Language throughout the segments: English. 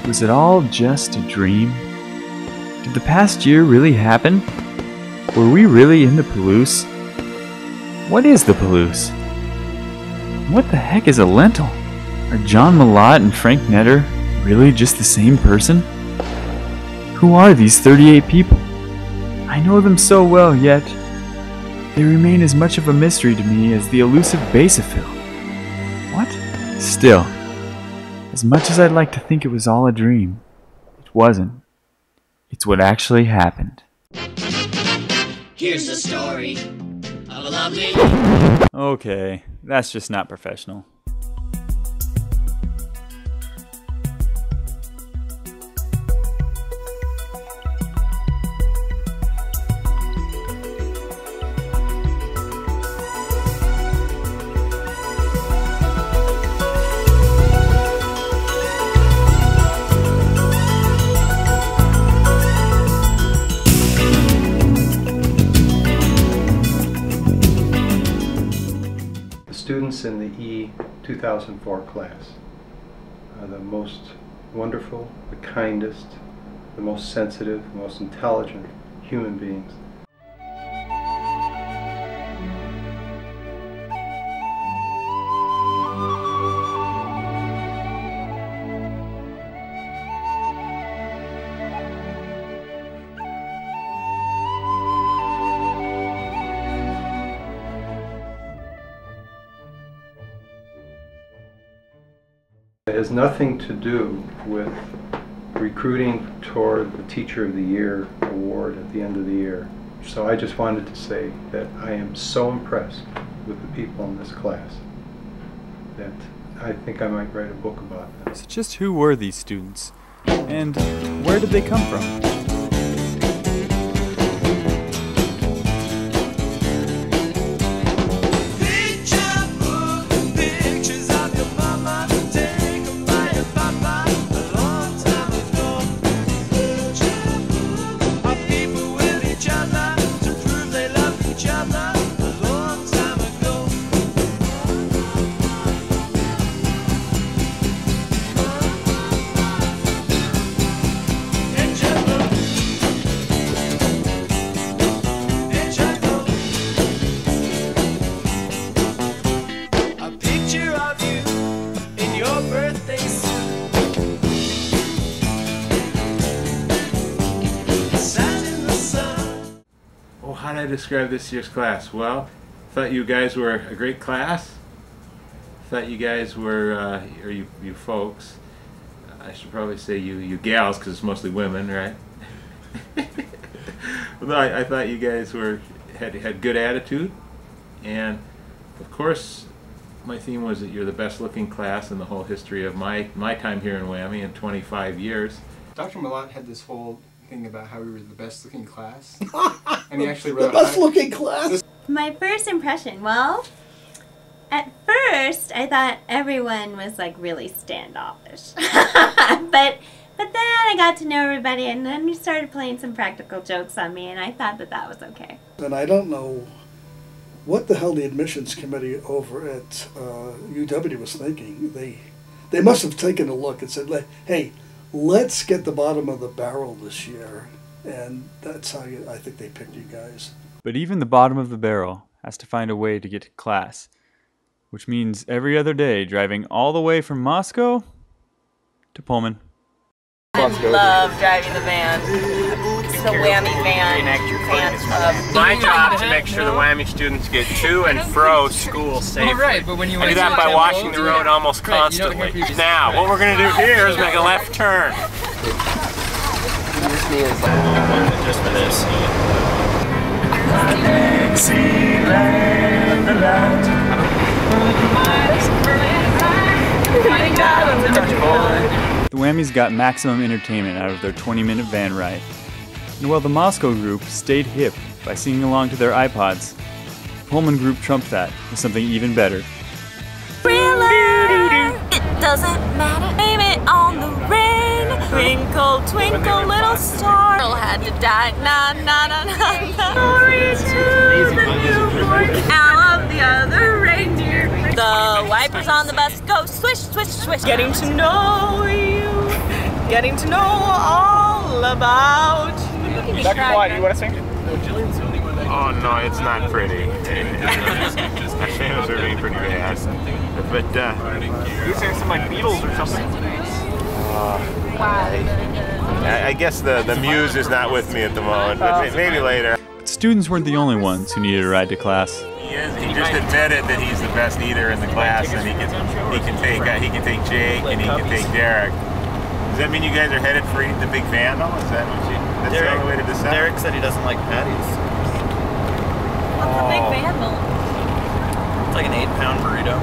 Was it all just a dream? Did the past year really happen? Were we really in the Palouse? What is the Palouse? What the heck is a lentil? Are John Malott and Frank Netter really just the same person? Who are these 38 people? I know them so well, yet they remain as much of a mystery to me as the elusive basophil. What? Still, as much as I'd like to think it was all a dream, it wasn't. It's what actually happened. Here's the story of a lovely... Okay, that's just not professional. Students in the E 2004 class are the most wonderful, the kindest, the most sensitive, the most intelligent human beings. It has nothing to do with recruiting toward the Teacher of the Year award at the end of the year. So I just wanted to say that I am so impressed with the people in this class that I think I might write a book about them. So just who were these students? And where did they come from? How did I describe this year's class? Well, I thought you guys were a great class. I thought you guys were, or you folks, I should probably say you gals, because it's mostly women, right? Well, I thought you guys had good attitude, and of course my theme was that you're the best looking class in the whole history of my time here in WWAMI in 25 years. Dr. Malott had this whole thing about how we were the best looking class. And he actually wrote the best looking class? My first impression, well, at first I thought everyone was like really standoffish. but then I got to know everybody, and then we started playing some practical jokes on me, and I thought that was okay. And I don't know what the hell the admissions committee over at UW was thinking. They must have taken a look and said, hey, let's get the bottom of the barrel this year. And that's how I think they picked you guys. But even the bottom of the barrel has to find a way to get to class, which means every other day driving all the way from Moscow to Pullman. I love driving the van. It's the WWAMI fan club. My job to make sure the WWAMI students get to and fro school safely. Right, but when you I do that by washing the road almost constantly. Now, what we're going to do here is make a left turn. Just for this. The WWAMI's got maximum entertainment out of their 20-minute van ride. And while the Moscow group stayed hip by singing along to their iPods, the Pullman group trumped that with something even better. Thriller, it doesn't matter. Blame it on the rain. Twinkle, twinkle, little star. Girl had to die. Na na na na na. Glory to the newborn. All of the other reindeer. The wipers on the bus go swish, swish, swish. Getting to know you. getting to know all about. Dr. Bly, do you want to sing? Oh no, it's not pretty. My fans are being pretty bad. But You sang some like Beatles or something. I guess the muse is not with me at the moment, but maybe later. But students weren't the only ones who needed a ride to class. He just admitted that he's the best eater in the class, and he can take Jake and he can take Derek. Does that mean you guys are headed for eating the big vandal? Is that what you? That's the only way to decide. Derek said he doesn't like patties. What's the big vandal? It's like an 8-pound burrito.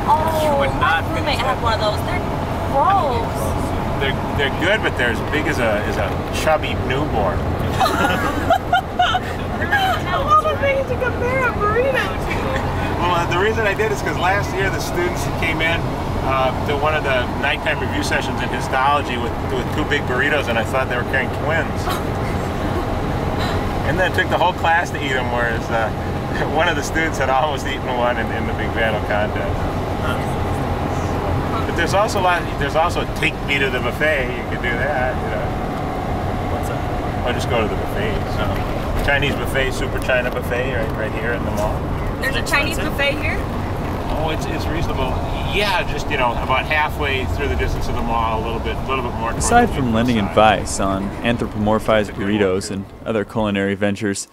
Oh, my roommate had one of those. They're gross. They're good, but they're as big as a chubby newborn. All the things to compare a burrito to. Well, the reason I did is because last year the students came in to one of the nighttime review sessions in histology with 2 big burritos, and I thought they were carrying twins. And then it took the whole class to eat them, whereas one of the students had almost eaten one in the big vandal contest. But there's also take me to the buffet. You could do that, you know. What's that? Or just go to the buffet. So, Chinese buffet, Super China buffet, right here in the mall. There's a Chinese buffet here? Oh, it's reasonable. Yeah, just about halfway through the distance of the mall, a little bit more. Aside from lending advice on anthropomorphized burritos and other culinary ventures,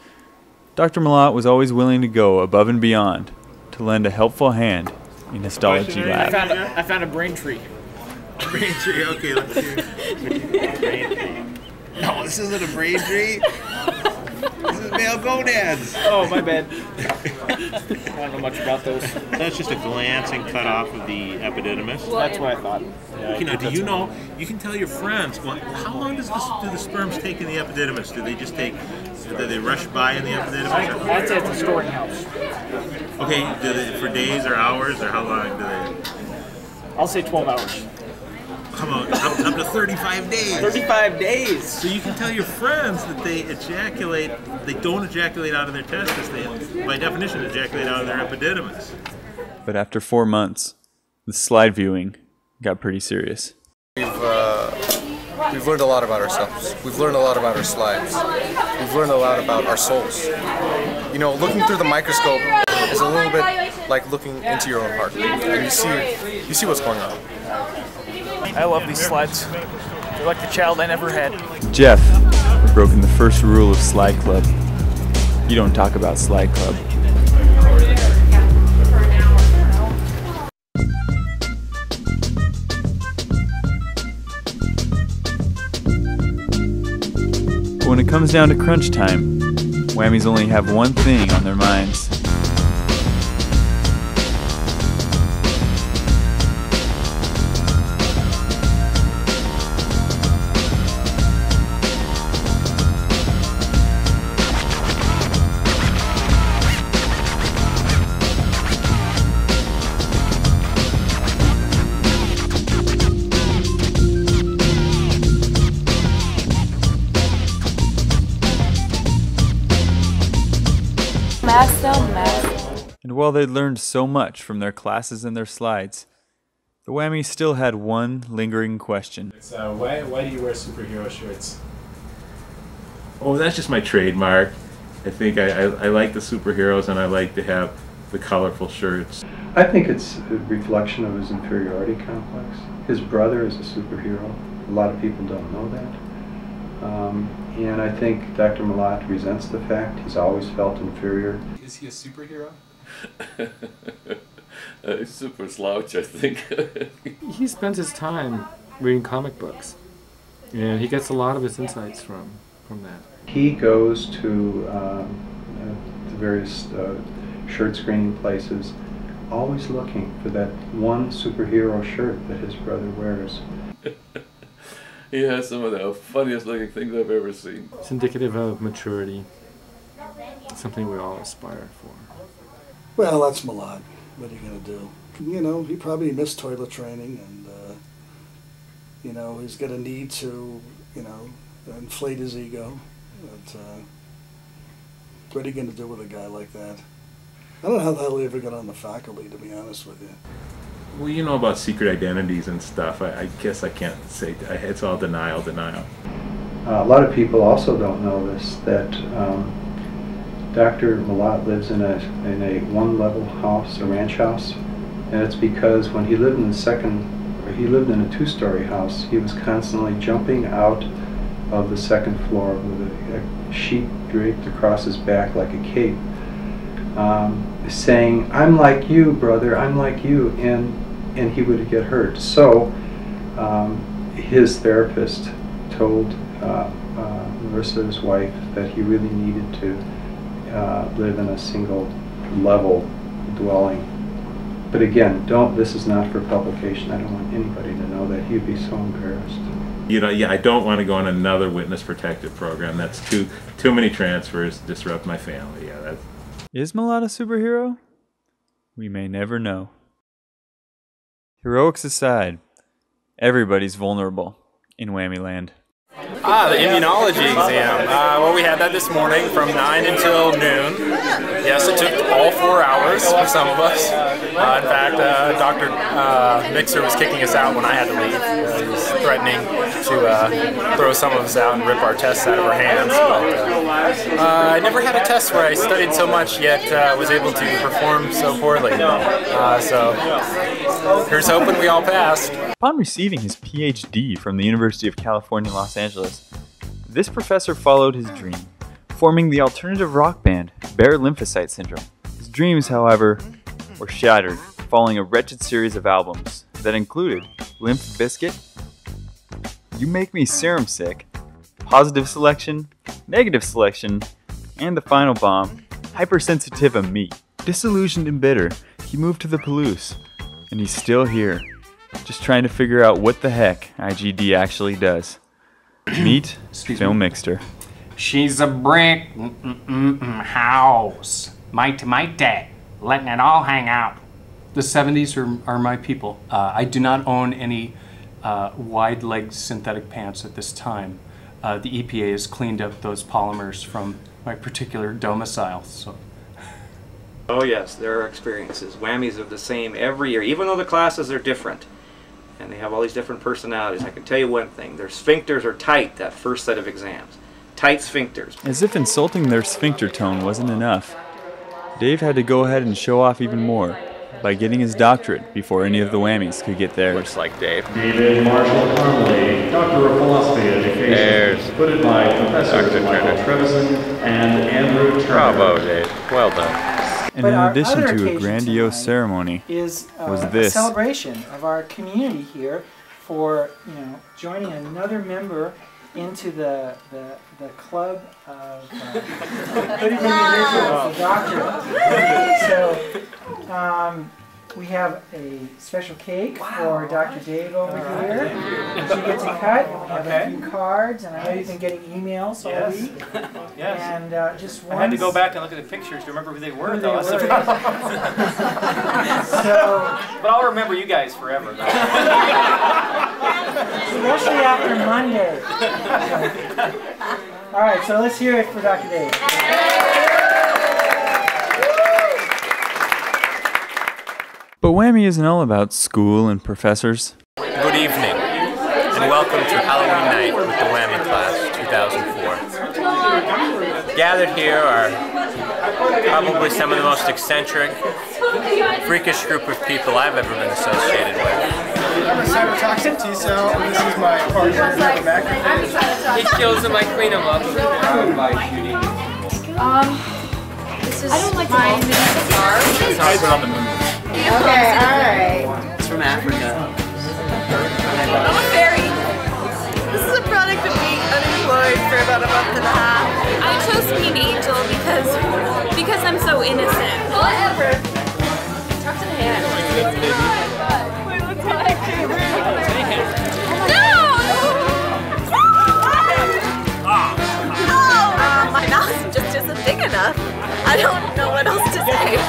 Dr. Malat was always willing to go above and beyond to lend a helpful hand in histology lab. I found a brain tree. Brain tree, okay, let's see. No, this isn't a brain tree. This is male gonads. Oh, my bad. I don't know much about those. That's just a glancing cut off of the epididymis. That's what I thought. Yeah, Do you know? You can tell your friends. Well, how long do the sperms take in the epididymis? Do they just take? Do they rush by in the epididymis? I'd say it's a storing house. Okay, for days or hours, or how long do they? I'll say 12 hours. Come on, up to 35 days. 35 days. So you can tell your friends that they don't ejaculate out of their testes. They, by definition, ejaculate out of their epididymis. But after 4 months, the slide viewing got pretty serious. We've learned a lot about ourselves. We've learned a lot about our slides. We've learned a lot about our souls. You know, looking through the microscope is a little bit like looking into your own heart, and you see what's going on. I love these slides. They're like the child I never had. Jeff had broken the first rule of Slide Club. You don't talk about Slide Club. But when it comes down to crunch time, whammies only have one thing on their minds. And while they'd learned so much from their classes and their slides, the whammies still had one lingering question. Why do you wear superhero shirts? Oh, that's just my trademark. I think I like the superheroes, and I like to have the colorful shirts. I think it's a reflection of his inferiority complex. His brother is a superhero. A lot of people don't know that. And I think Dr. Malat resents the fact he's always felt inferior. Is he a superhero? Super slouch, I think. He spends his time reading comic books, and he gets a lot of his insights from that. He goes to the various shirt screening places, always looking for that one superhero shirt that his brother wears. He has some of the funniest looking things I've ever seen. It's indicative of maturity. It's something we all aspire for. Well, that's Malat. What are you going to do? You know, he probably missed toilet training, and, you know, he's got a need to, you know, inflate his ego. But what are you going to do with a guy like that? I don't know how the hell he ever got on the faculty, to be honest with you. Well, you know about secret identities and stuff. I guess I can't say, it's all denial. A lot of people also don't know this, that Dr. Malott lives in a one-level house, a ranch house, and it's because when he lived in a two-story house, he was constantly jumping out of the second floor with a sheet draped across his back like a cape, saying, "I'm like you, brother, I'm like you," and he would get hurt. So his therapist told Marissa, his wife, that he really needed to live in a single level dwelling. But again, this is not for publication. I don't want anybody to know that. He'd be so embarrassed. You know, yeah, I don't want to go on another witness protected program. That's too many transfers, disrupt my family. Yeah, that's... Is Malott a superhero? We may never know. Heroics aside, everybody's vulnerable in WWAMIland. The immunology exam. Well, we had that this morning from 9 until noon. Yes, it took all 4 hours for some of us. In fact, Dr. Mixer was kicking us out when I had to leave. He was threatening to throw some of us out and rip our tests out of our hands. But, I never had a test where I studied so much yet was able to perform so poorly. So here's hoping we all passed. Upon receiving his PhD from the University of California, Los Angeles, this professor followed his dream, forming the alternative rock band Bare Lymphocyte Syndrome. His dreams, however, were shattered following a wretched series of albums that included Limp Biscuit, You Make Me Serum Sick, Positive Selection, Negative Selection, and the final bomb, Hypersensitive Me. Disillusioned and bitter, he moved to the Palouse, and he's still here, just trying to figure out what the heck IGD actually does. Meet Phil Mixter. She's a brick house. Mighty, letting it all hang out. The 70s are my people. I do not own any wide-legged synthetic pants at this time. The EPA has cleaned up those polymers from my particular domicile. So. Oh yes, there are experiences. Whammies are the same every year, even though the classes are different. And they have all these different personalities. I can tell you one thing, their sphincters are tight that first set of exams. Tight sphincters. As if insulting their sphincter tone wasn't enough, Dave had to go ahead and show off even more by getting his doctorate before any of the whammies could get theirs. Looks like Dave. David Marshall Connolly, Doctor of Philosophy Education. There's Put it by Professor Michael Trevison and Andrew Turner. Bravo, Dave. Well done. And in addition to a grandiose ceremony, was this. A celebration of our community here for joining another member into the club of putting in the doctorate. So we have a special cake for Dr. Dave over here. She gets a cut. We have a few cards, and I know you've been getting emails all week. Yes. And just I had to go back and look at the pictures to remember who they were, though. So, but I'll remember you guys forever. Especially after Monday. All right, so let's hear it for Dr. Dave. But Whammy isn't all about school and professors. Good evening, and welcome to Halloween night with the Whammy Class 2004. Gathered here are probably some of the most eccentric, freakish group of people I've ever been associated with. I'm a cytotoxic T-cell, and this is my partner, the macrophage. He kills them, I clean them up by shooting. This is my It's Okay, alright. It's from Africa. I'm a fairy. This is a product of being unemployed for about a month and a half. I chose Queen Angel because I'm so innocent. Whatever. Talk to the hand. Wait, what's No! My mouth just isn't big enough. I don't know what else to say.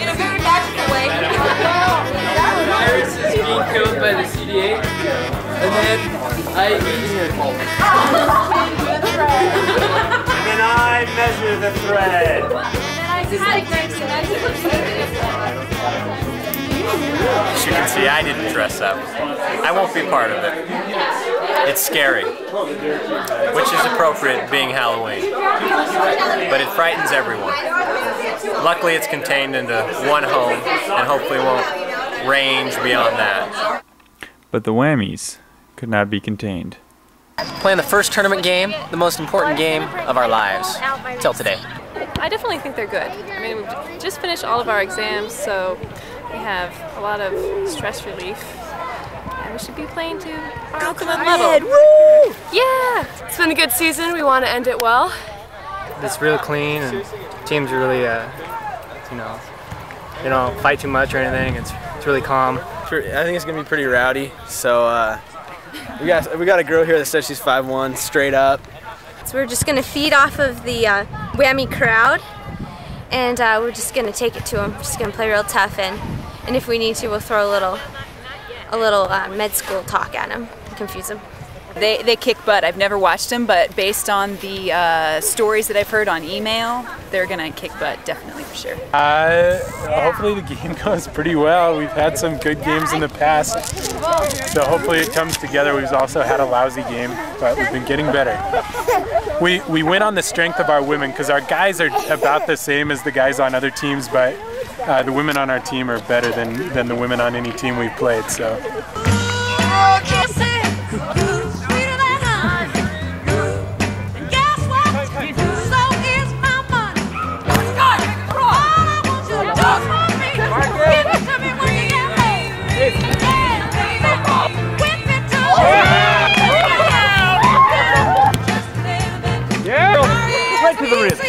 In a very magical way. Iris is being killed by the CDA, and then I And then I measure the thread. As you can see, I didn't dress up. I won't be part of it. It's scary, which is appropriate being Halloween, but it frightens everyone. Luckily, it's contained into one home and hopefully won't range beyond that. But the Whammies could not be contained. Playing the first tournament game, the most important game of our lives, till today. I definitely think they're good. I mean, we've just finished all of our exams, so we have a lot of stress relief. And we should be playing to our ultimate level. Woo! Yeah! It's been a good season. We want to end it well. It's real clean, and teams are really, you know, they don't fight too much or anything. It's really calm. I think it's gonna be pretty rowdy. So we got a girl here that says she's 5'1", straight up. So we're just gonna feed off of the Whammy crowd, and we're just gonna take it to them. Just gonna play real tough, and if we need to, we'll throw a little med school talk at them, confuse them. They kick butt. I've never watched them, but based on the stories that I've heard on email, they're gonna kick butt, definitely for sure. Hopefully the game goes pretty well. We've had some good games in the past, so hopefully it comes together. We've also had a lousy game, but we've been getting better. We win on the strength of our women, because our guys are about the same as the guys on other teams, but the women on our team are better than the women on any team we've played. So. Right to the wrist.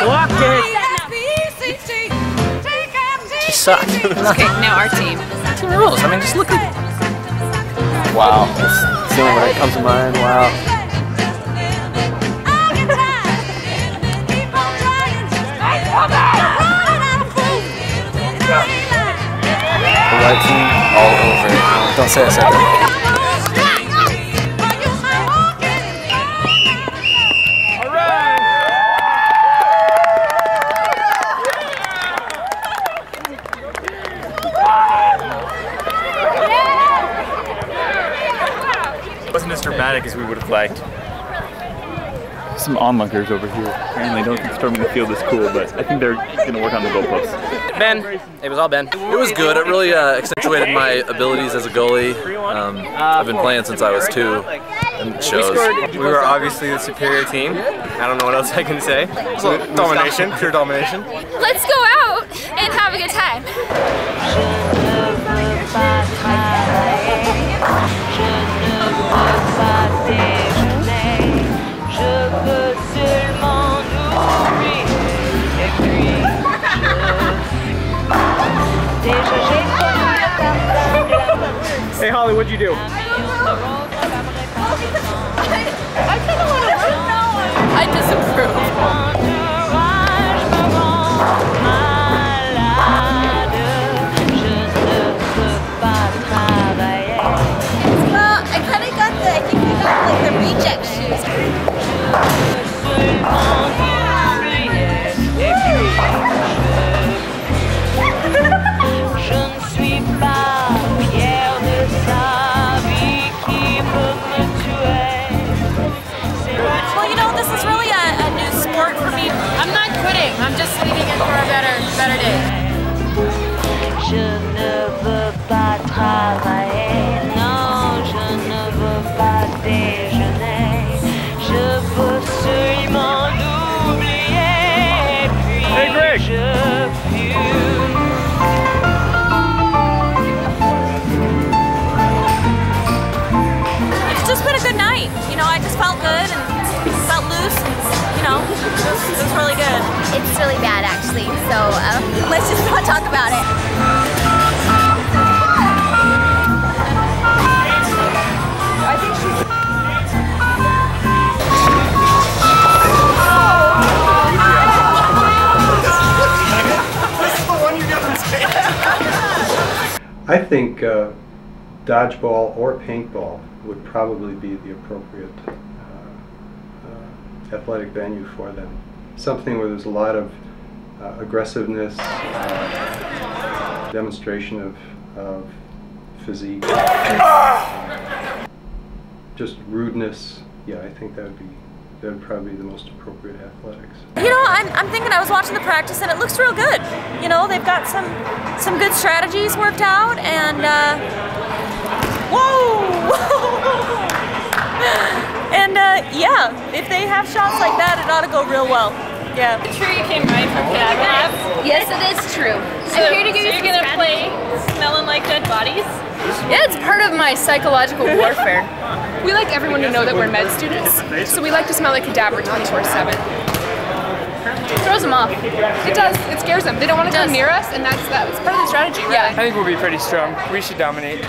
Block it. She sucked. Okay, now our team. That's the rules. I mean, just look at. Wow, that's the only one that comes to mind. Wow. The right team all over it. Don't say I said that. Wasn't as dramatic as we would have liked. Some onlookers over here apparently don't think storming the field is cool, but I think they're going to work on the goalposts. Ben. It was all Ben. It was good. It really accentuated my abilities as a goalie. I've been playing since I was 2, and it shows. We were obviously the superior team. I don't know what else I can say. So, domination, pure domination. Let's go out and have a good time. Hey Holly, what'd you do? I disapprove. Well, I kind of got I think we got like the reject shoes. Well, you know, this is really a new sport for me. I'm not quitting. I'm just leaving it for a better day. Je ne veux pas travailler, non, je ne veux pas déjeuner. Je veux absolument l'oublier, puis je fume. It's just been a good night. You know, I just felt good and felt loose. And, you know, it was really good. It's really bad actually, so let's just not talk about it. I think dodgeball or paintball would probably be the appropriate athletic venue for them. something where there's a lot of aggressiveness, demonstration of physique, just rudeness. Yeah, I think that would probably be the most appropriate athletics. You know, I'm thinking, I was watching the practice and it looks real good. You know, they've got some good strategies worked out, and whoa! And yeah, if they have shots like that, it ought to go real well. Yeah. The true you came right from Cab Lab. Yes, it is true. So, I'm here to give you you're gonna play smelling like dead bodies? Yeah, it's part of my psychological warfare. We like everyone to know that we're med students, so we like to smell like cadaver 24/7. It throws them off. It does. It scares them. They don't want to come near us, and that's part of the strategy. Really. Yeah, I think we'll be pretty strong. We should dominate.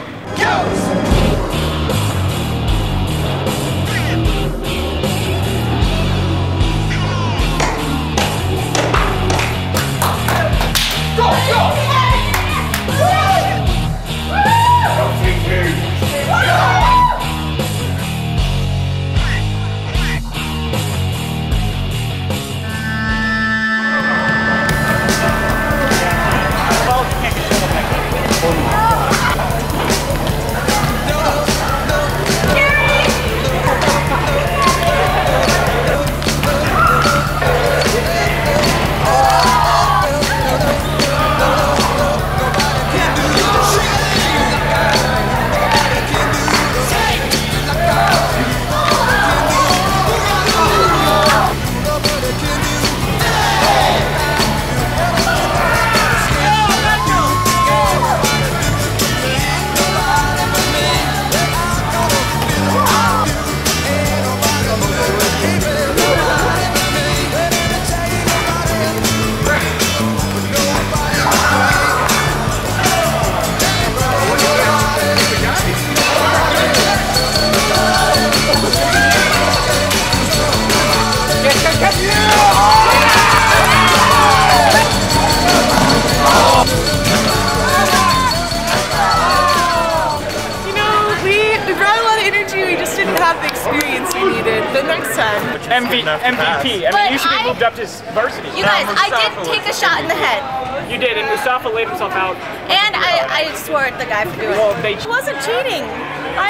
MVP. I mean, you should be moved up to varsity. You guys, I did take a shot in the head. You did, and Mustafa laid himself out. And I swore at the guy for doing it. He wasn't cheating.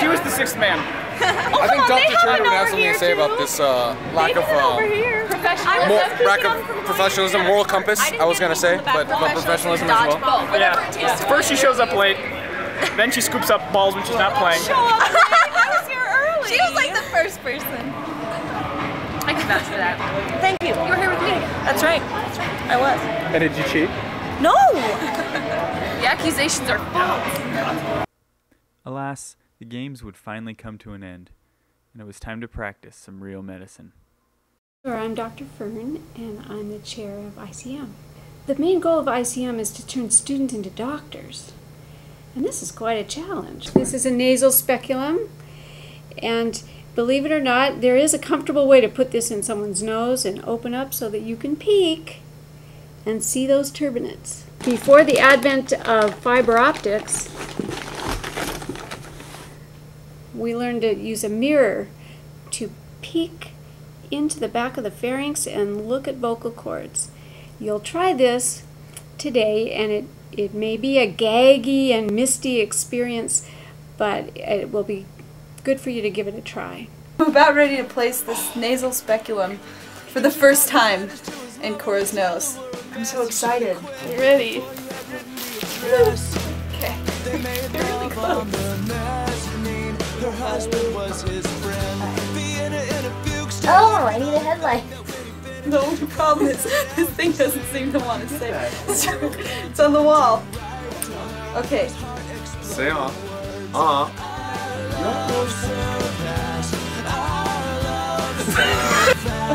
She was the sixth man. Oh, I think Dr. Turner would have something something to say about this lack of professionalism, moral compass, I was going to say, but professionalism as well. Yeah. First she shows up late, then she scoops up balls when she's not playing. Show up late? I was here early. She was like the first person. I can vouch for that. Thank you. You were here with me. That's right. I was. And did you cheat? No! The accusations are false. Alas, the games would finally come to an end, and it was time to practice some real medicine. I'm Dr. Fern, and I'm the chair of ICM. The main goal of ICM is to turn students into doctors, and this is quite a challenge. This is a nasal speculum, and believe it or not, there is a comfortable way to put this in someone's nose and open up so that you can peek and see those turbinates. Before the advent of fiber optics, we learned to use a mirror to peek into the back of the pharynx and look at vocal cords. You'll try this today, and it may be a gaggy and misty experience, but it will be good for you to give it a try. I'm about ready to place this nasal speculum for the first time in Cora's nose. I'm so excited. You ready? Okay. Really close. Alrighty, the headlight. The only problem is this thing doesn't seem to want to stay. It's on the wall. Okay. Say on.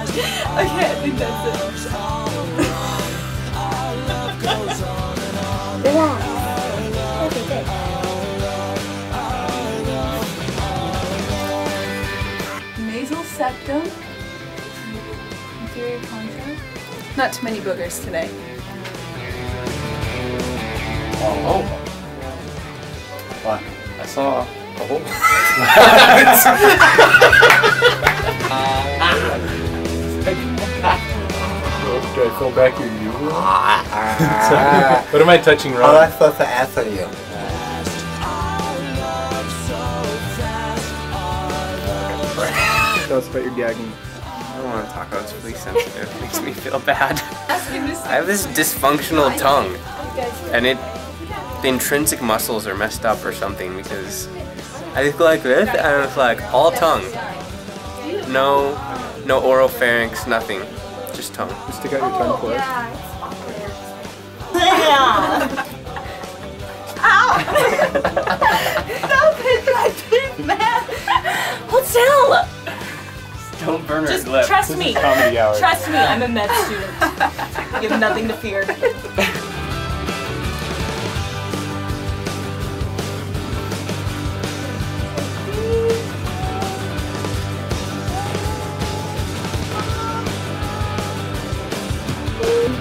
Okay, I think that's it. Relax. Okay, good. Nasal septum. Inferior contour. Not too many boogers today. Oh. What? I saw a hole. I fill back your uterus? What am I touching wrong? How am I supposed to answer you? Tell us about your gagging. I don't want to talk about it. It's really sensitive. It makes me feel bad. I have this dysfunctional tongue, and the intrinsic muscles are messed up or something because I just go like this, and it's like all tongue. No oropharynx, nothing. Just tongue. Just stick out your tongue for it. Ow! Stop it! My teeth, man! Hold still! Don't burn her Just lip. trust me. Comedy hour. Trust me, I'm a med student. You have nothing to fear.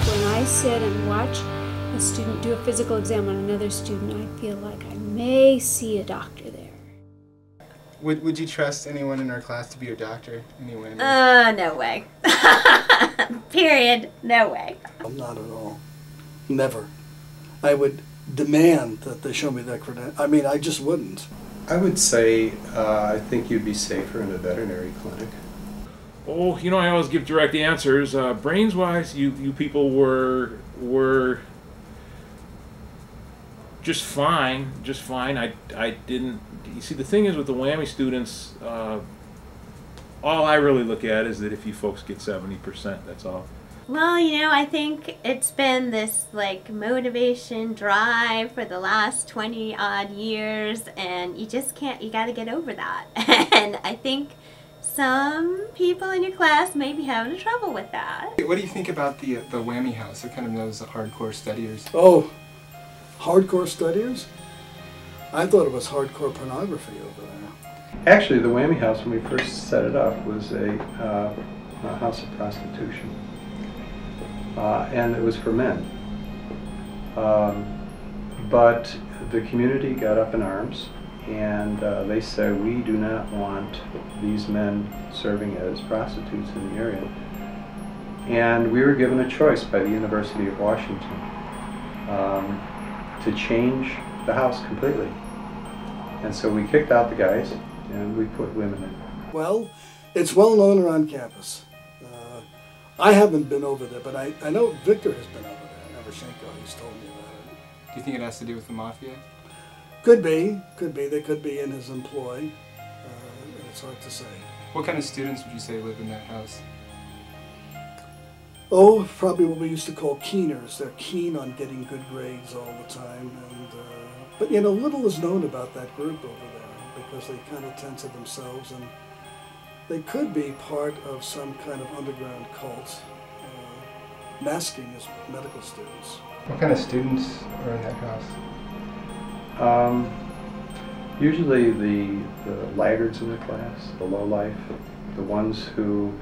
When I sit and watch a student do a physical exam on another student, I feel like I may see a doctor there. Would you trust anyone in our class to be your doctor? Anyone? No way. Period. No way. Not at all. Never. I would demand that they show me that credential. I mean, I just wouldn't. I would say I think you'd be safer in a veterinary clinic. Oh, you know, I always give direct answers. Brains-wise, you people were just fine. Just fine. I didn't. You see, the thing is with the WWAMI students, all I really look at is that if you folks get 70%, that's all. Well, you know, I think it's been this like motivation drive for the last 20 odd years, and you just can't, you got to get over that. And I think some people in your class may be having trouble with that. What do you think about the WWAMI house? They're kind of known as the hardcore studiers. Oh, hardcore studiers? I thought it was hardcore pornography over there. Actually, the WWAMI house, when we first set it up, was a house of prostitution. And it was for men. But the community got up in arms, and they said, we do not want these men serving as prostitutes in the area. And we were given a choice by the University of Washington to change the house completely. And so we kicked out the guys, and we put women in. Well, it's well known around campus. I haven't been over there, but I know Victor has been over there. Evershenko, he's told me about it. Do you think it has to do with the mafia? Could be. Could be. They could be in his employ. It's hard to say. What kind of students would you say live in that house? Oh, probably what we used to call keeners. They're keen on getting good grades all the time. But you know, little is known about that group over there because they kind of tend to themselves, and they could be part of some kind of underground cult, masking as medical students. What kind of students are in that house? Usually the laggards in the class, the lowlife, the ones who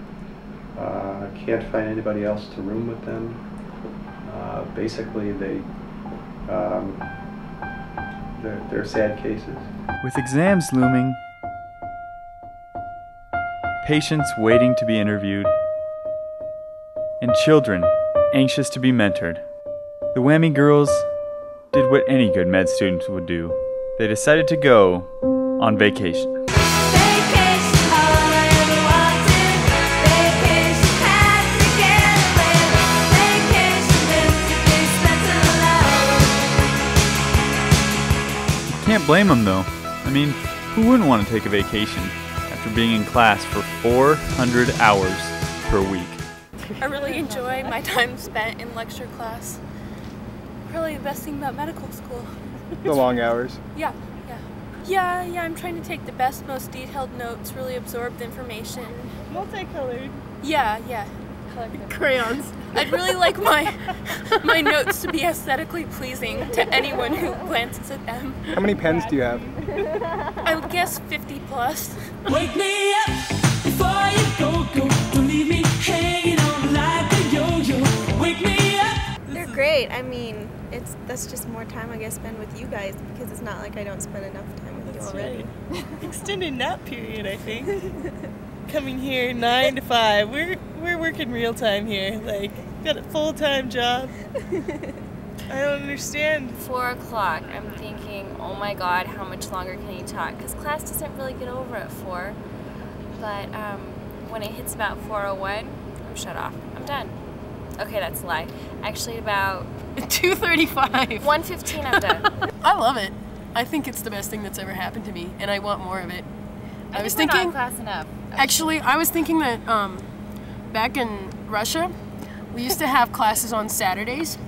can't find anybody else to room with them. Basically, they're sad cases. With exams looming, patients waiting to be interviewed, and children anxious to be mentored, the WWAMI girls did what any good med student would do. They decided to go on vacation. Can't blame them though. I mean, who wouldn't want to take a vacation after being in class for 400 hours per week? I really enjoy my time spent in lecture class. Really the best thing about medical school. The long hours. Yeah. I'm trying to take the best, most detailed notes, really absorb the information. Multicolored. Yeah. Crayons. I'd really like my notes to be aesthetically pleasing to anyone who glances at them. How many pens do you have? I would guess 50 plus. Wake me up before you go. Don't leave me hanging on like a yo-yo. Wake me up. They're great. I mean, that's just more time I guess spend with you guys because it's not like I don't spend enough time with you already. Extended nap period, I think. coming here 9 to 5. We're working real time here. Like, got a full-time job. I don't understand. 4 o'clock. I'm thinking, oh my God, how much longer can you talk? Because class doesn't really get over at 4. But when it hits about 4:01, I'm shut off. I'm done. Okay, that's a lie. Actually, about 2:35. 1:15, I'm done. I love it. I think it's the best thing that's ever happened to me, and I want more of it. I was thinking, we're not in class enough. Actually, I was thinking that back in Russia, we used to have classes on Saturdays,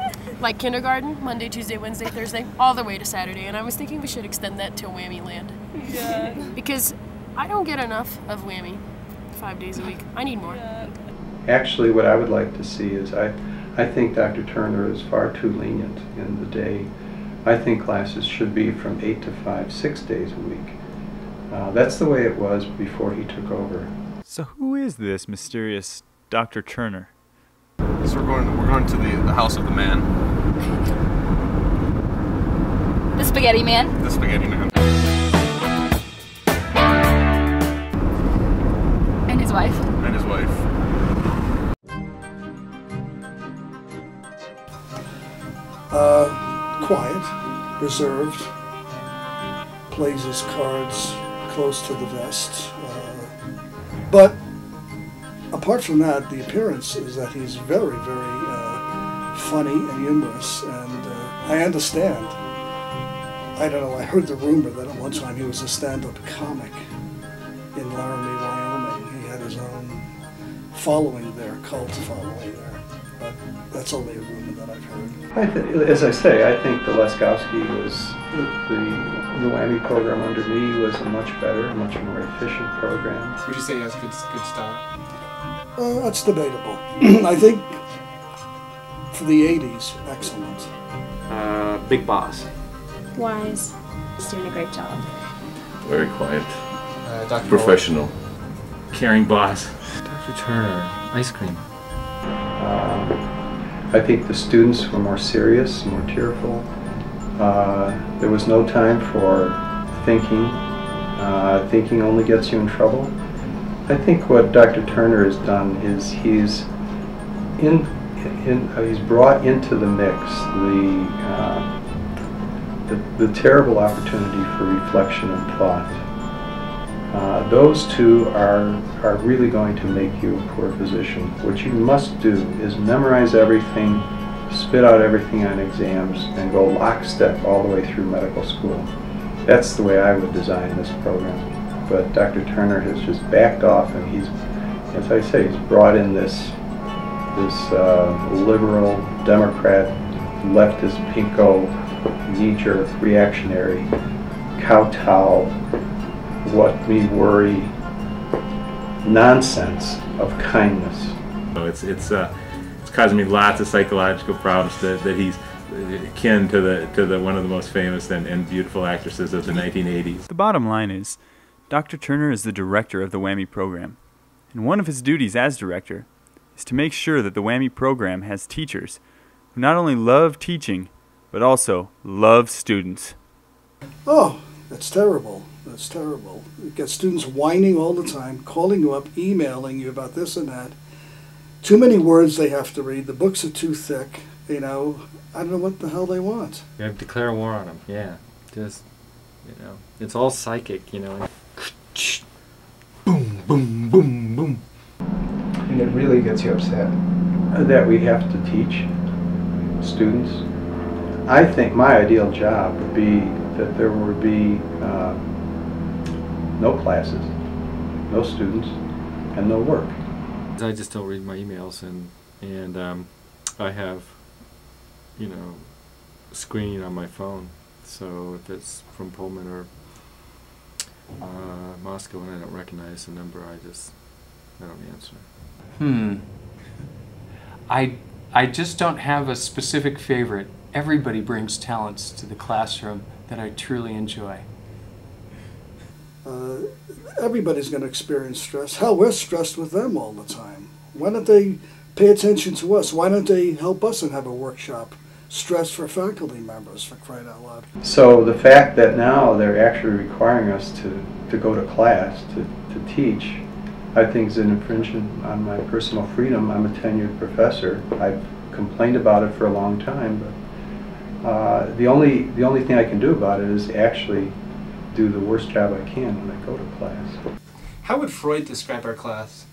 like kindergarten, Monday, Tuesday, Wednesday, Thursday, all the way to Saturday. And I was thinking we should extend that to WWAMIland. Yeah. Because I don't get enough of WWAMI 5 days a week. I need more. Yeah. Actually, what I would like to see is I think Dr. Turner is far too lenient in the day. I think classes should be from 8 to 5, 6 days a week. That's the way it was before he took over. So who is this mysterious Dr. Turner? So we're going to the house of the man. The Spaghetti Man. The Spaghetti Man. And his wife. And his wife. Quiet, reserved, plays his cards close to the vest. But apart from that, the appearance is that he's very, very funny and humorous, and I understand. I don't know, I heard the rumor that at one time he was a stand-up comic in Laramie, Wyoming. He had his own following there, cult following there, but that's only a rumor that I've heard. As I say, I think the Leskowski was, the WWAMI program under me was a much better, much more efficient program. Would you say he has good style? That's debatable. I think for the 80s, excellent. Big boss. Wise. He's doing a great job. Very quiet. Dr. Professional. Caring boss. Dr. Turner, ice cream. I think the students were more serious, more tearful. There was no time for thinking. Thinking only gets you in trouble. I think what Dr. Turner has done is he's brought into the mix the terrible opportunity for reflection and thought. Those two are really going to make you a poor physician. What you must do is memorize everything, spit out everything on exams, and go lockstep all the way through medical school. That's the way I would design this program. But Dr. Turner has just backed off, and he's, as I say, he's brought in this liberal, Democrat, leftist, pinko, knee-jerk, reactionary, kowtow, what we worry nonsense of kindness. So it's causing me lots of psychological problems that he's akin to the one of the most famous and beautiful actresses of the 1980s. The bottom line is, Dr. Turner is the director of the WWAMI program, and one of his duties as director is to make sure that the WWAMI program has teachers who not only love teaching, but also love students. Oh, that's terrible. That's terrible. You get students whining all the time, calling you up, emailing you about this and that. Too many words they have to read. The books are too thick. You know, I don't know what the hell they want. You have to declare war on them. Yeah, just, you know, it's all psychic, you know. Boom, boom, boom, boom. And it really gets you upset that we have to teach students. I think my ideal job would be that there would be no classes, no students, and no work. I just don't read my emails, and I have, you know, screening on my phone. So if it's from Pullman or Moscow and I don't recognize the number, I don't answer. I just don't have a specific favorite. Everybody brings talents to the classroom that I truly enjoy. Everybody's going to experience stress. Hell, we're stressed with them all the time. Why don't they pay attention to us? Why don't they help us and have a workshop? Stress for faculty members, for crying out loud. So the fact that now they're actually requiring us to go to class, to teach, I think is an infringement on my personal freedom. I'm a tenured professor. I've complained about it for a long time, but the only thing I can do about it is actually do the worst job I can when I go to class. How would Freud describe our class?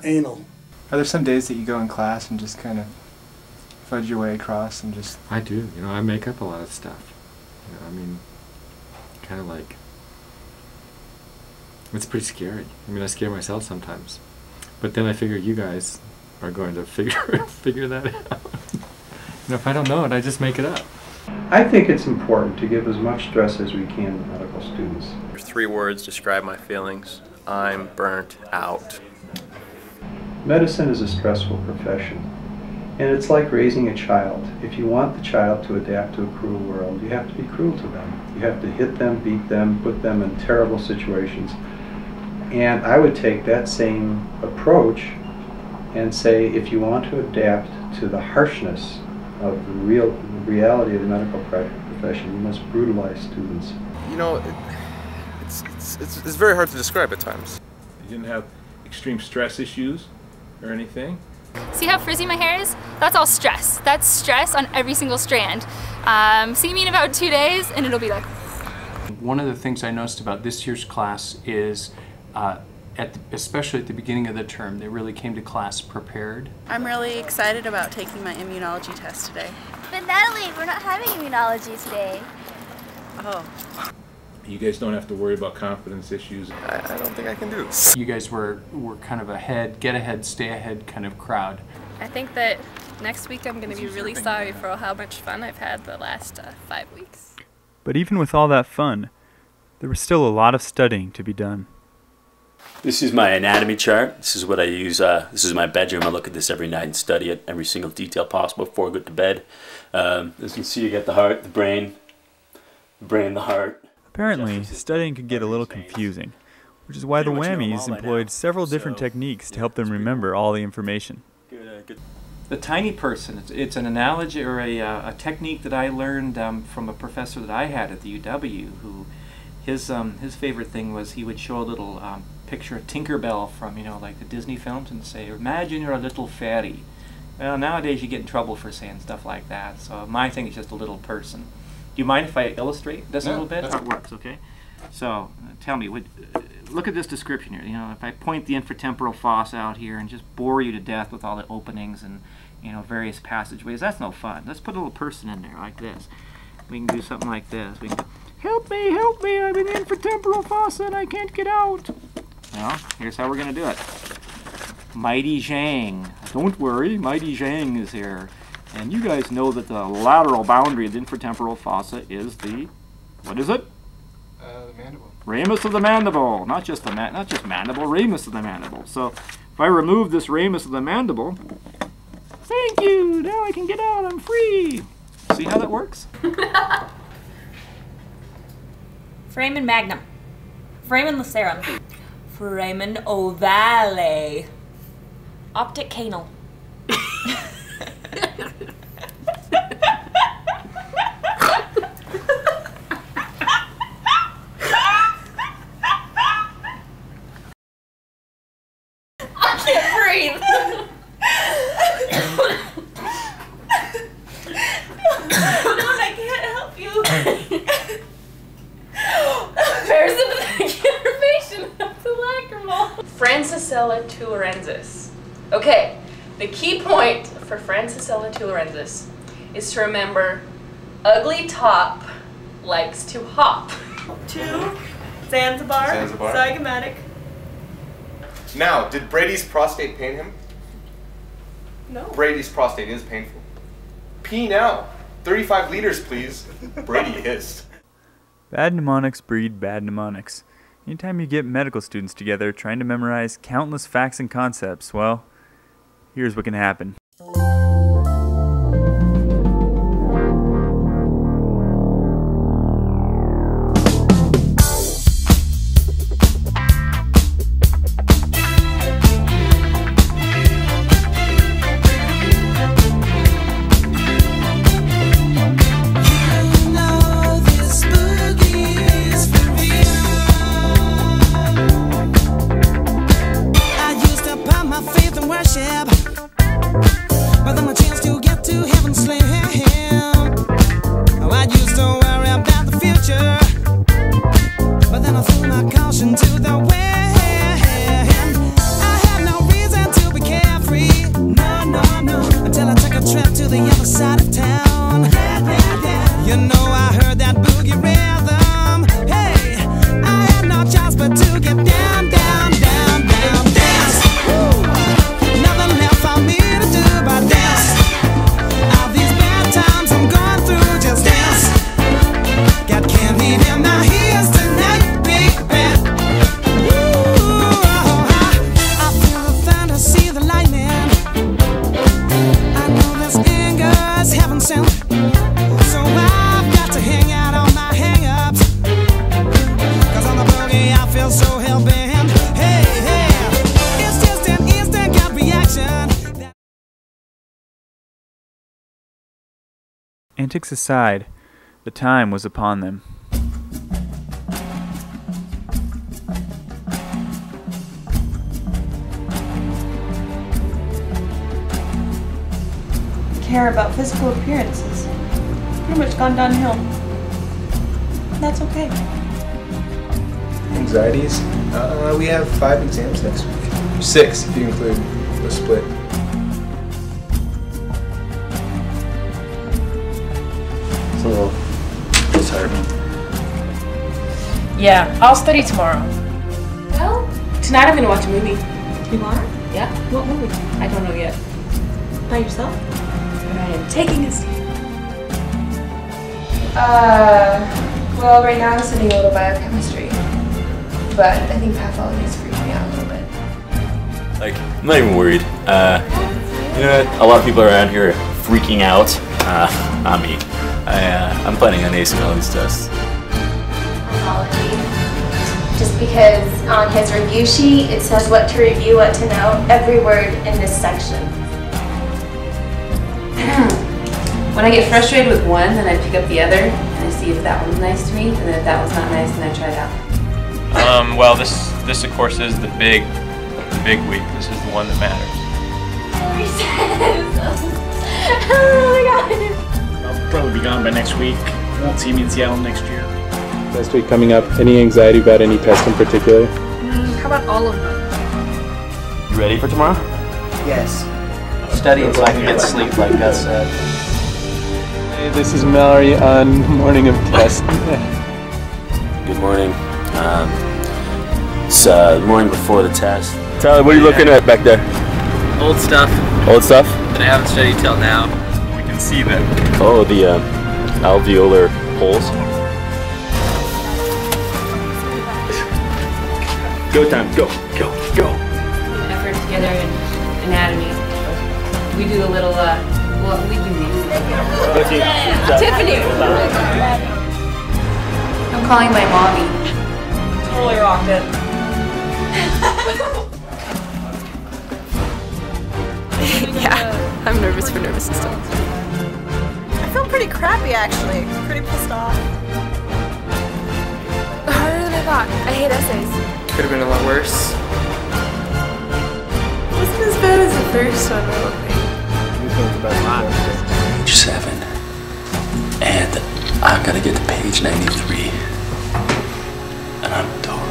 Anal. Are there some days that you go in class and just kind of fudge your way across and just... I do. You know, I make up a lot of stuff. You know, I mean, kind of like... It's pretty scary. I mean, I scare myself sometimes. But then I figure you guys are going to figure that out. You know, if I don't know it, I just make it up. I think it's important to give as much stress as we can to medical students. 3 words describe my feelings. I'm burnt out. Medicine is a stressful profession, and it's like raising a child. If you want the child to adapt to a cruel world, you have to be cruel to them. You have to hit them, beat them, put them in terrible situations. And I would take that same approach and say, if you want to adapt to the harshness of the reality of the medical profession, you must brutalize students. You know, it's very hard to describe at times. You didn't have extreme stress issues or anything? See how frizzy my hair is? That's all stress. That's stress on every single strand. See me in about 2 days and it'll be like... One of the things I noticed about this year's class is, especially at the beginning of the term, they really came to class prepared. I'm really excited about taking my immunology test today. But Natalie, we're not having immunology today. Oh. You guys don't have to worry about confidence issues. I don't think I can do this. You guys were kind of ahead, get ahead, stay ahead kind of crowd. I think that next week I'm going to be really sorry for how much fun I've had the last 5 weeks. But even with all that fun, there was still a lot of studying to be done. This is my anatomy chart. This is what I use. This is my bedroom. I look at this every night and study it, every single detail possible before I go to bed. As you can see, you get the heart, the brain, the heart. Apparently, studying could get a little confusing, which is why the Whammies employed several different techniques to help them remember all the information. The tiny person, it's an analogy or a technique that I learned from a professor that I had at the UW, who his favorite thing was he would show a little picture of Tinkerbell from, you know, like the Disney films and say, imagine you're a little fairy. Well, nowadays you get in trouble for saying stuff like that, so my thing is just a little person. Do you mind if I illustrate this a little bit? How it works, okay? So, tell me, look at this description here. You know, if I point the infratemporal fossa out here and just bore you to death with all the openings and, you know, various passageways, that's no fun. Let's put a little person in there like this. We can do something like this. We can go, help me, I'm in the infratemporal fossa and I can't get out. Well, here's how we're going to do it. Mighty Zhang. Don't worry, Mighty Zhang is here. And you guys know that the lateral boundary of the infratemporal fossa is the, what is it? The mandible. Ramus of the mandible. Not just mandible, ramus of the mandible. So if I remove this ramus of the mandible, thank you, now I can get out, I'm free. See how that works? Foramen magnum. Foramen lacerum. Foramen ovale. Optic canal. I can't breathe. No, I can't help you. Parasympathetic innervation of the lacrimal. Francisella tularensis. Okay, the key point for Francisella tularensis is to remember ugly top likes to hop. 2, Zanzibar. Zygomatic. Now, did Brady's prostate pain him? No. Brady's prostate is painful. Pee now. 35 liters, please. Brady hissed. Bad mnemonics breed bad mnemonics. Anytime you get medical students together trying to memorize countless facts and concepts, well, here's what can happen. Antics aside, the time was upon them. Care about physical appearances. Pretty much gone downhill. That's okay. Anxieties? We have 5 exams next week. 6 if you include the split. It's a little disheartening. Yeah, I'll study tomorrow. Well, Tonight I'm gonna watch a movie. you are? Yeah? What movie? I don't know yet. By yourself? But I am taking a seat. Well, right now I'm studying a little biochemistry, but I think pathology is freaking me out a little bit. Like, I'm not even worried. A lot of people around here are freaking out. Not me. I'm planning on acing all these tests. Pathology. Just because on his review sheet it says what to review, what to know, every word in this section. When I get frustrated with one, then I pick up the other, and I see if that one's nice to me, and then if that one's not nice, then I try it out. Well, this of course is the big week. This is the one that matters. Oh my god. I'll probably be gone by next week. Won't see me in Seattle next year. Test week coming up. Any anxiety about any test in particular? How about all of them? You ready for tomorrow? Yes. Studying so I can get sleep, like Gus said. Hey, this is Mallory on morning of test. Good morning. It's the morning before the test. Tyler, what are you looking at back there? Old stuff Old stuff? that I haven't studied till now. We can see them. Oh, the alveolar holes. Go time. Go. Effort together in anatomy. We do a little, well, we do these. Tiffany! I'm calling my mommy. Totally rocked it. Yeah, I'm nervous for nervous system. I feel pretty crappy actually. Pretty pissed off. Harder than I thought. I hate essays. Could have been a lot worse. Wasn't as bad as the first one, I don't think. Page 7. And I've got to get to page 93. And I'm totally...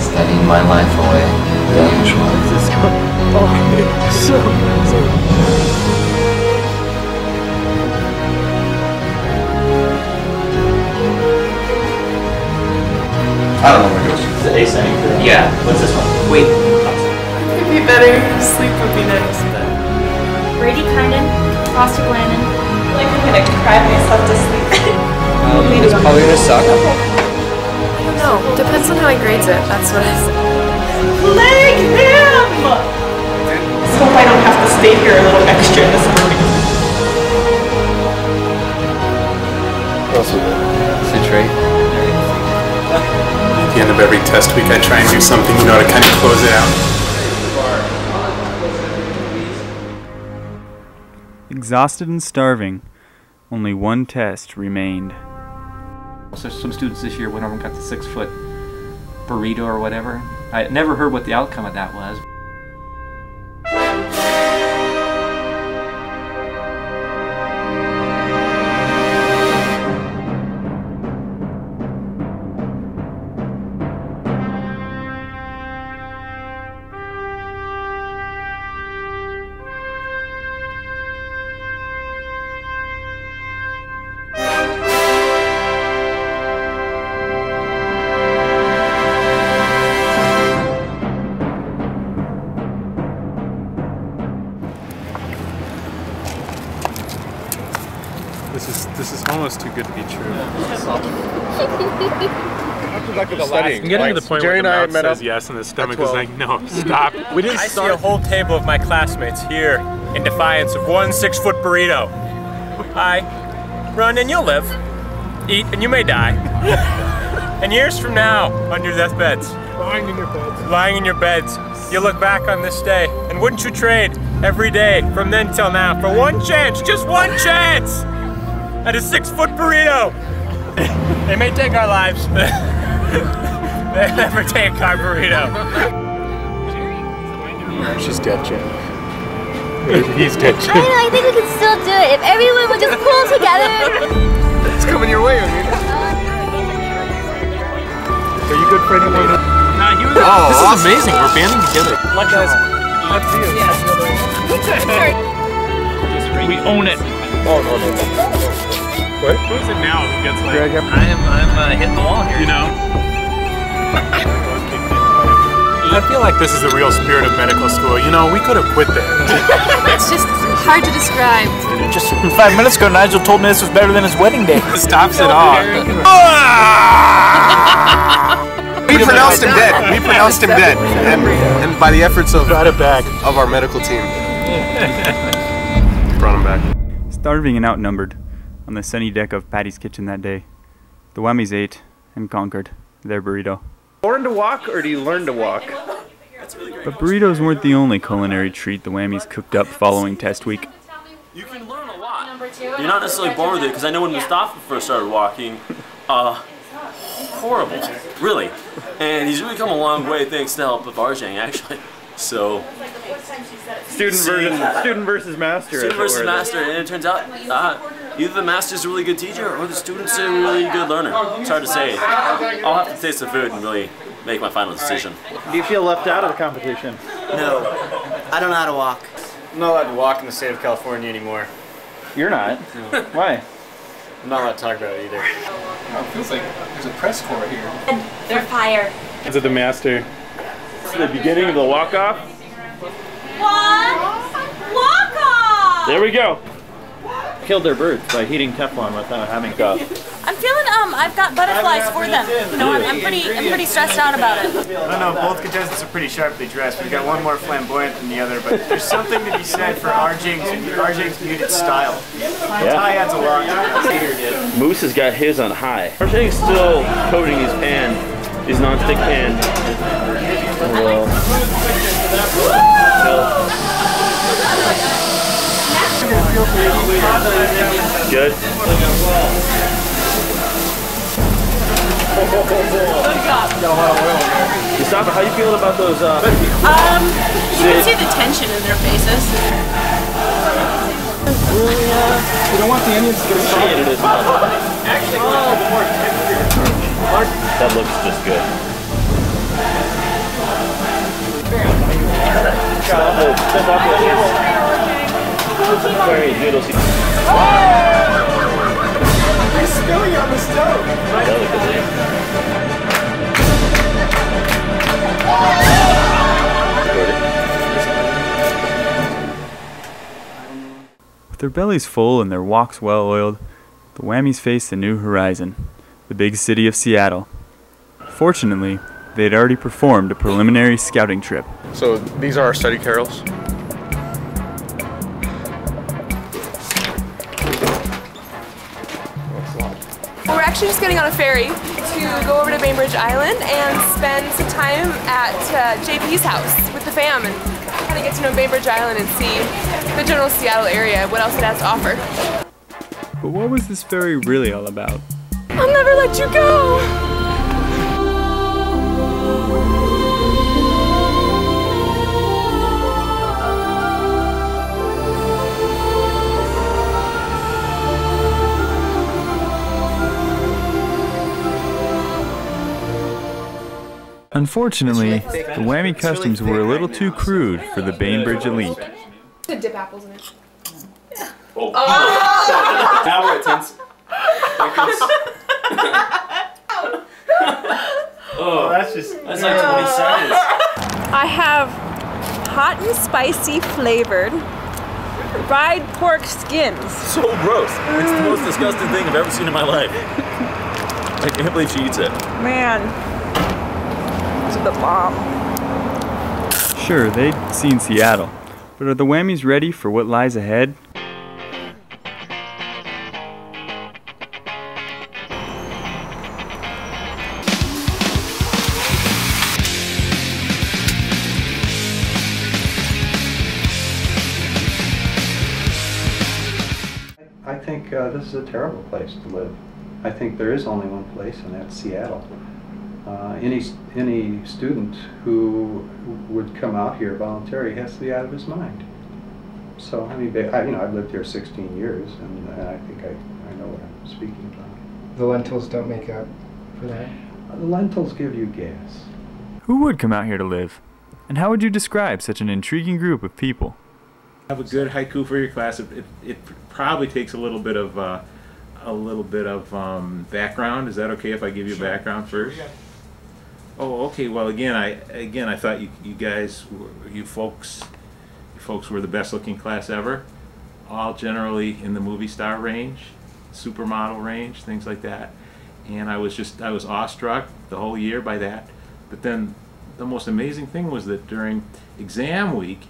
Studying my life away, the usual. I don't know where it goes. Is it ascending? Yeah. What's this one? Wait. It'd be better. Sleep would be nice, but... Bradykinin, prostaglandin. Like I'm gonna cry myself to sleep. It's probably gonna suck. No, depends on how he grades it. That's what I said. Plague him! Let's hope I don't have to stay here a little extra this morning. Citrate. At the end of every test week, I try and do something, to kind of close it out. Exhausted and starving, only one test remained. So some students this year went over and got the 6-foot burrito or whatever. I had never heard what the outcome of that was. luck with studying. I'm getting to the point Jerry where and the I mouth met up says yes and the stomach at is like, no, stop. We didn't I start. see a whole table of my classmates here in defiance of one 6-foot burrito. Hi, run and you'll live. Eat and you may die. And years from now, on your deathbeds, lying in your beds. Lying in your beds, you'll look back on this day, and wouldn't you trade every day from then till now for one chance, just one chance, at a 6-foot burrito? They may take our lives. They never take our burrito. She's dead, Jim. He's dead, Jim. I don't know, I think we can still do it if everyone would just pull together. It's coming your way, I mean. Are you good for anyone? Nah, he was. Oh, this awesome. is amazing. We're banding together. Like guys, up to you. We own it. Oh, no. What? Who's it now? Who gets like? Greg, I'm hitting the wall here. You know. I feel like this is the real spirit of medical school. You know, we could have quit there. It's just hard to describe. Just 5 minutes ago, Nigel told me this was better than his wedding day. Stops it all. We pronounced him dead. We pronounced him dead. And by the efforts of our medical team. Brought him back. Starving and outnumbered, on the sunny deck of Patty's Kitchen that day, the Whammies ate and conquered their burrito. Born to walk, or do you learn to walk? But burritos weren't the only culinary treat the Whammies cooked up following test week. You can learn a lot. You're not necessarily born with it, because I know when Mustafa first started walking, horrible, really. And he's really come a long way thanks to the help of Arjang, actually. So, Student versus master. Student versus master, and it turns out either the master's a really good teacher or the student's a really good learner. It's hard to say. I'll have to taste the food and really make my final decision. Do you feel left out of the competition? No, I don't know how to walk. I'm not allowed to walk in the state of California anymore. You're not? No. Why? I'm not allowed to talk about it either. Oh, it feels like there's a press corps here. They're fire. Is it the master? It's the beginning of the walk-off. Walk-off! There we go. Killed their birds by heating Teflon without having to. I'm feeling I've got butterflies for them. You know, I'm pretty stressed out about it. I don't know, both contestants are pretty sharply dressed. We've got one more flamboyant than the other, but there's something to be said for Arjang's muted style. Ty adds a lot. Moose has got his on high. Arjang's still coating his pan, his non-stick pan. Well, good. Mustafa, how you feeling about those? You can see the tension in their faces. You don't want the onions to get salty. That looks just good. Step off the onions. Very noodles. It's spilling on the stove. With their bellies full and their walks well oiled, the Whammies faced a new horizon, the big city of Seattle. Fortunately, they had already performed a preliminary scouting trip. So these are our study carols. We're actually just getting on a ferry to go over to Bainbridge Island and spend some time at JP's house with the fam and kind of get to know Bainbridge Island and see the general Seattle area, what else it has to offer. But what was this ferry really all about? I'll never let you go! Unfortunately, the Whammy customs were a little too crude for the Bainbridge elite. To dip apples in it. Oh. Now we're at 10 seconds. Oh, that's like 20 seconds. I have hot and spicy flavored fried pork skins. So gross. It's the most disgusting thing I've ever seen in my life. I can't believe she eats it. Man, it's the bomb. Sure, they'd seen Seattle, but are the Whammies ready for what lies ahead? I think this is a terrible place to live. I think there is only one place, and that's Seattle. Any student who would come out here voluntarily has to be out of his mind. So, I mean, I've lived here 16 years, and I think I know what I'm speaking about. The lentils don't make up for that? The lentils give you gas. Who would come out here to live? And how would you describe such an intriguing group of people? Have a good haiku for your class. It probably takes a little bit of background. Is that okay if I give you a background first? Yeah. Oh, okay. Well, again, I thought you folks were the best looking class ever. All generally in the movie star range, supermodel range, things like that. And I was awestruck the whole year by that. But then the most amazing thing was that during exam week,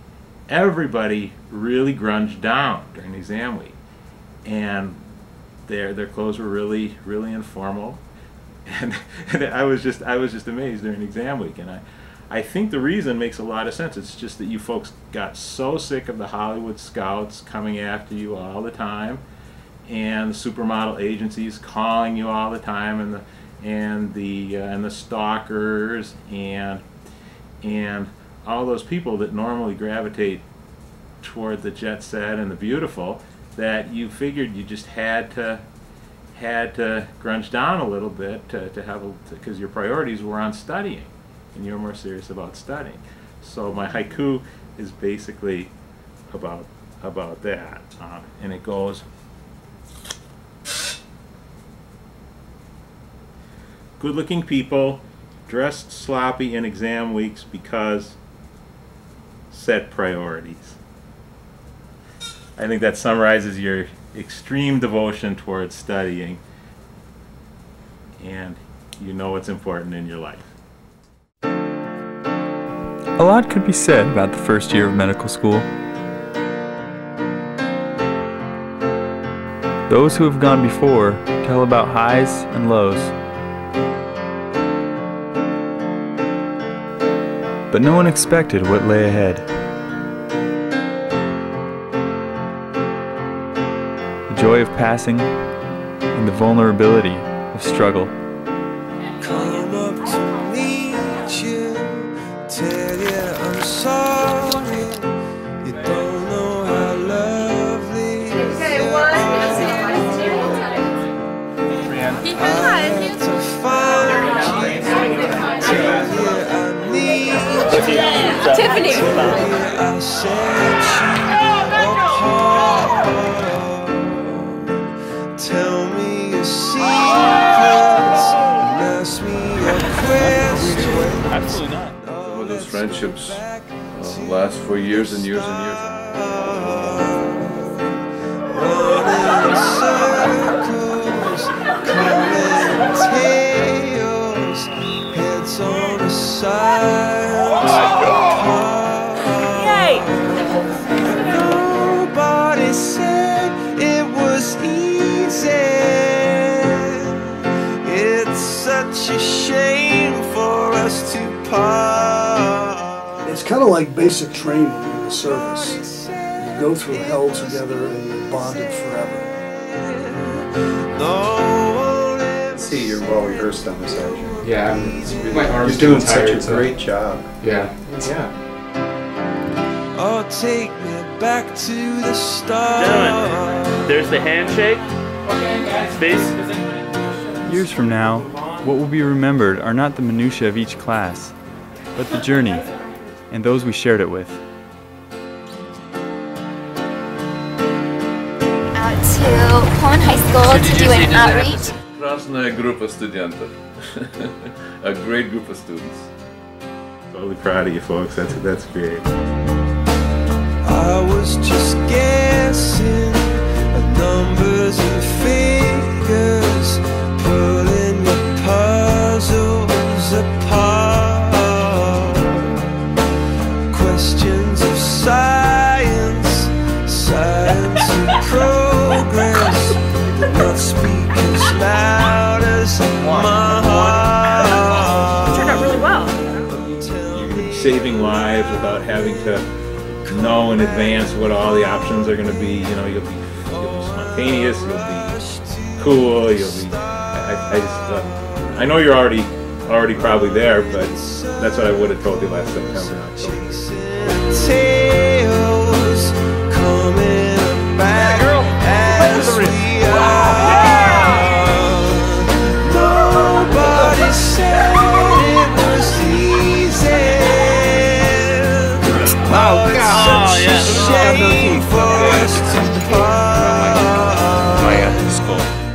everybody really grunged down during exam week, and their clothes were really informal, and I was just amazed during exam week. And I think the reason makes a lot of sense. It's just that you folks got so sick of the Hollywood scouts coming after you all the time, and the supermodel agencies calling you all the time, and the stalkers and all those people that normally gravitate toward the jet set and the beautiful, that you figured you just had to grunge down a little bit because your priorities were on studying, and you're more serious about studying. So my haiku is basically about that, and it goes: good-looking people dressed sloppy in exam weeks because set priorities. I think that summarizes your extreme devotion towards studying, and you know what's important in your life. A lot could be said about the first year of medical school. Those who have gone before tell about highs and lows. But no one expected what lay ahead. The joy of passing and the vulnerability of struggle. Come up to meet you, tell you I'm sorry. You don't know how lovely you are. I had to find you, tell you I need you. Tiffany. I set you apart. Tell me your secrets and ask me a question. Absolutely not. Well, those friendships last for years and years and years. Running circles, coming tails, heads on a side. Yay! Nobody said it was easy. It's such a shame for us to part. It's kind of like basic training in the service. You go through hell together and you're bonded forever. See, you're well rehearsed on this, aren't you? Yeah, You're doing such a great job. Yeah. Oh, take me back to the start. Gentlemen, there's the handshake. Space. Years from now, what will be remembered are not the minutiae of each class, but the journey and those we shared it with. Out to Pullman High School to do an outreach. Krasная группа студентов. A great group of students. Totally proud of you folks. That's great. I was just guessing at numbers and figures, pulling your saving lives without having to know in advance what all the options are going to be. You know, you'll be spontaneous, you'll be cool, you'll be. I know you're already probably there, but that's what I would have told you last September.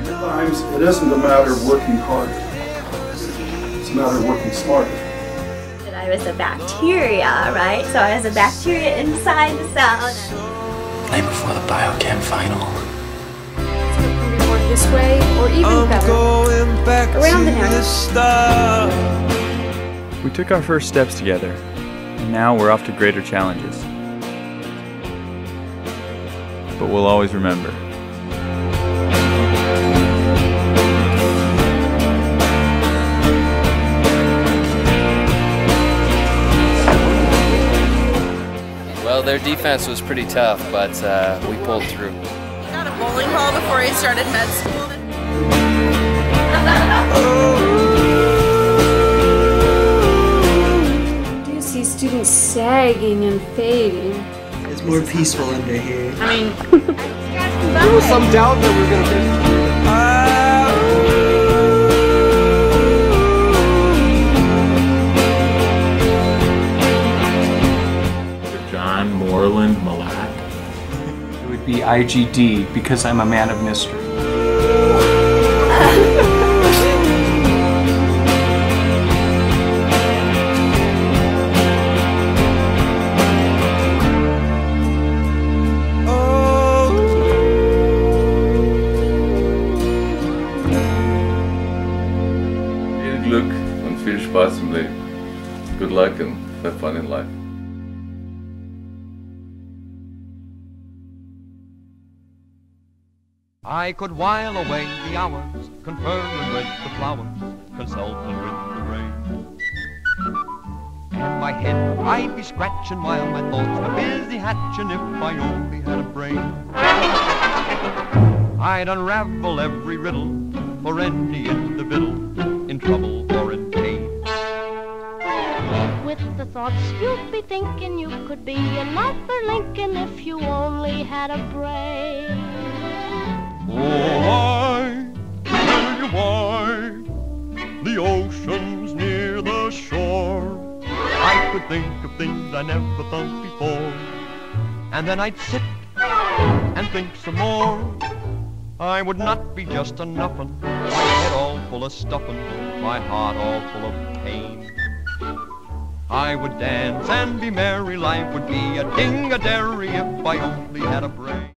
Sometimes it isn't a matter of working harder, it's a matter of working smarter. I was a bacteria, right? So I was a bacteria inside the cell. Night before the biochem final. More this way, or even better, around the neck. We took our first steps together, and now we're off to greater challenges. But we'll always remember. Well, their defense was pretty tough, but we pulled through. Got a bowling ball before I started med school. Do you see students sagging and fading? It's more peaceful under here. I mean, there was some doubt that we were going to finish. Moreland, Malak. It would be IGD because I'm a man of mystery. Look and feel spaßig. Good luck and have fun in life. I could while away the hours, conferring with the flowers, consulting with the rain. In my head I'd be scratching while my thoughts were busy hatching if I only had a brain. I'd unravel every riddle for any individual in trouble or in pain. With the thoughts you'd be thinking you could be another Lincoln if you only had a brain. Oh, I tell you why the ocean's near the shore. I could think of things I never thought before, and then I'd sit and think some more. I would not be just a nuffin', my head all full of stuffin', my heart all full of pain. I would dance and be merry, life would be a ding-a-dairy if I only had a brain.